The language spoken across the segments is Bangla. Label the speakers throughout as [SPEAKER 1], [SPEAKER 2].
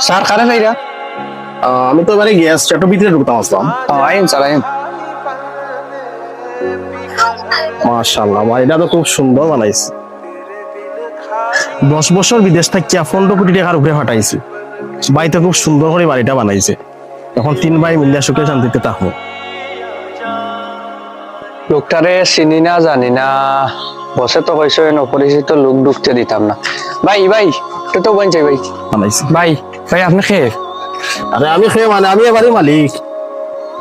[SPEAKER 1] স্যার কারে যাইরা?
[SPEAKER 2] আমি তো এবারে গ্যাস চারটো ভিতরে ঢুকতাম আসলাম।
[SPEAKER 1] আইন স্যার আইন।
[SPEAKER 2] মাশাআল্লাহ, বাড়িটা তো খুব সুন্দর বানাইছে। 10 বছর বিদেশ থাকিয়া 15 কোটি টাকার উপরে ফাটাইছে। বাড়িতে খুব সুন্দর করে বাড়িটা বানাইছে। এখন 3 ভাই মিলে সুখে শান্তিতে থাকবো।
[SPEAKER 1] লোকটারে চিনি না জানি না, বসে তো কইছো অপরিচিত লোক ঢুকতে দিতাম না। ভাই ভাই তো তো বঞ্চাই ভাই
[SPEAKER 2] বানাইছে।
[SPEAKER 1] ভাই ভাই আপনি খেয়ে
[SPEAKER 2] আরে আমি খেয়ে মানে আমি এবারে মালিক।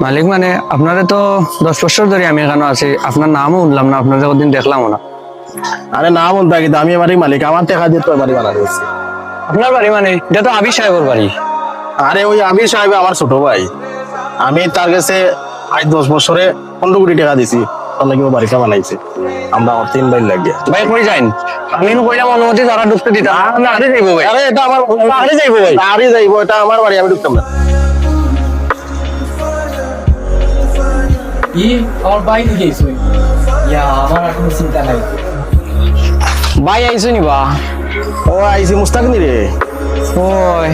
[SPEAKER 1] মালিক মানে আপনারে তো 10 বছর ধরে আমি এখানে আছি, আপনার নামও শুনলাম না, আপনার কোনদিন দেখলামও না।
[SPEAKER 2] আরে না বন্ধা, কিন্তু আমি এবারে মালিক, আমার টাকা দিয়ে তো এবারে বানাইছে।
[SPEAKER 1] আপনার বাড়ি মানে এটা তো আবির সাহেবের বাড়ি।
[SPEAKER 2] আরে ওই আমির সাহেব আমার ছোট ভাই, আমি তার কাছে আজ 10 বছরে 15 কোটি টাকা দিছি, তার লাগে ও বাড়িটা বানাইছে। আমরা আমার 3 ভাই লাগিয়ে।
[SPEAKER 1] ভাই কই যাইন? আমি কইলাম অনুমতি তারা ঢুকতে দিতাম না। আরে যাইবো ভাই,
[SPEAKER 2] আরে এটা আমার,
[SPEAKER 1] আরে যাইবো ভাই,
[SPEAKER 2] আরে যাইবো, এটা আমার বাড়ি, আমি ঢুকতাম না।
[SPEAKER 3] আমার বাইরে গেছো ইয়া, আমার আর কোনো চিন্তা নাই।
[SPEAKER 1] ভাই আইছো নি বা?
[SPEAKER 2] ও আইছি মুস্তাক নি রে।
[SPEAKER 1] ওই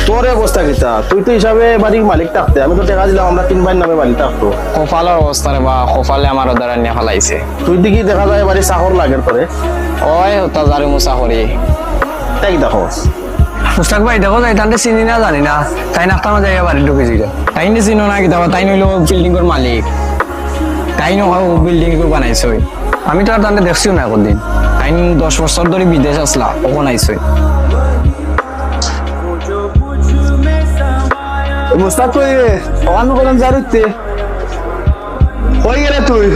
[SPEAKER 2] তোর অবস্থা কিতা? তুই তো হিসাবে বাড়ির মালিক থাকতে, আমি তো টাকা দিলাম, আমরা 3 ভাইয়ের নামে বাড়ি থাকতো।
[SPEAKER 1] কপালের অবস্থা রে বা, কপালে আমার দ্বারা নিয়ে ফেলাইছে।
[SPEAKER 2] তুই দেখি দেখা যায় বাড়ি চাকর লাগে তোরে।
[SPEAKER 1] ওই হতা যারে মুসা করি।
[SPEAKER 2] তাই দেখো
[SPEAKER 1] মুস্তাক ভাই দেখো যাই তান্তে চিনি না জানি না, তাই নাস্তানো জায়গা বাড়ি ঢুকেছি। তাই নি চিনো না কিতাবা, তাই নইলো বিল্ডিং এর মালিক, তাই নো বিল্ডিং বানাইছে। আমি তো আর তান্তে দেখছিও না কোনদিন। তাই 10 বছর ধরে বিদেশ আসলা, কখন আইছে?
[SPEAKER 2] মুস্তাক কই রে? ওখানে কোন জারুতে কই গেলে তুই?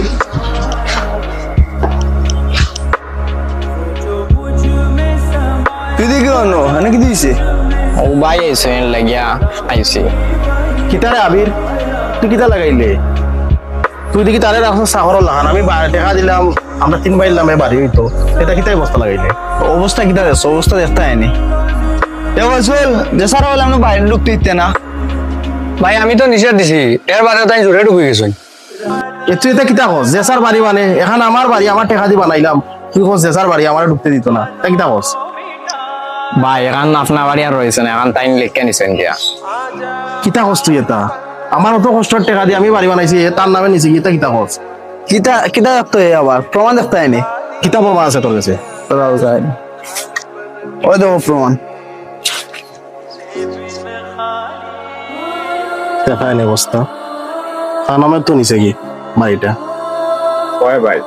[SPEAKER 2] তুই দেখি অন্য মানে কি দিছে?
[SPEAKER 1] ও ভাই আইছে লাগিয়া আইছে।
[SPEAKER 2] কিতারে আবির, তুই কিতা লাগাইলে? তুই দেখি তারে রাখছ চাকর লাগান, আমি টাকা দিলাম, আমরা 3 ভাইয়ের নামে বাড়ি হইতো, এটা কিতাই বস্তা লাগাইলে?
[SPEAKER 4] অবস্থা কিতা দেখছো? অবস্থা দেখতে হয়নি। যে সারা হলে আমরা বাইরে ঢুকতে দিতে না।
[SPEAKER 1] ভাই আমি তো নিষেধ দিছি, এর বাদে তাই জোরে ঢুকে গেছেন।
[SPEAKER 2] তুই এটা কিতা কস? জেসার বাড়ি মানে এখন আমার বাড়ি, আমার টাকা দিয়ে বানাইলাম, তুই কস জেসার বাড়ি আমার ঢুকতে দিত না, তা কিতা কস?
[SPEAKER 1] ভাই এখন আপনার বাড়ি আর রয়েছে না, এখন তাই লিখে নিছেন গিয়া।
[SPEAKER 2] কিতা কস তুই? এটা আমার অত কষ্টের টাকা দিয়ে আমি বাড়ি বানাইছি, তার নামে নিছি, কিতা কিতা কস?
[SPEAKER 4] কিতা কিতা দেখতে হয় আবার? প্রমাণ দেখতে হয়নি।
[SPEAKER 2] কিতা প্রমাণ আছে তোর কাছে?
[SPEAKER 4] ওই দেখো প্রমাণ।
[SPEAKER 2] দেখা এনে বস্তা, তার নামে তো নিছে কি বাড়িটা?
[SPEAKER 5] কয় ভাই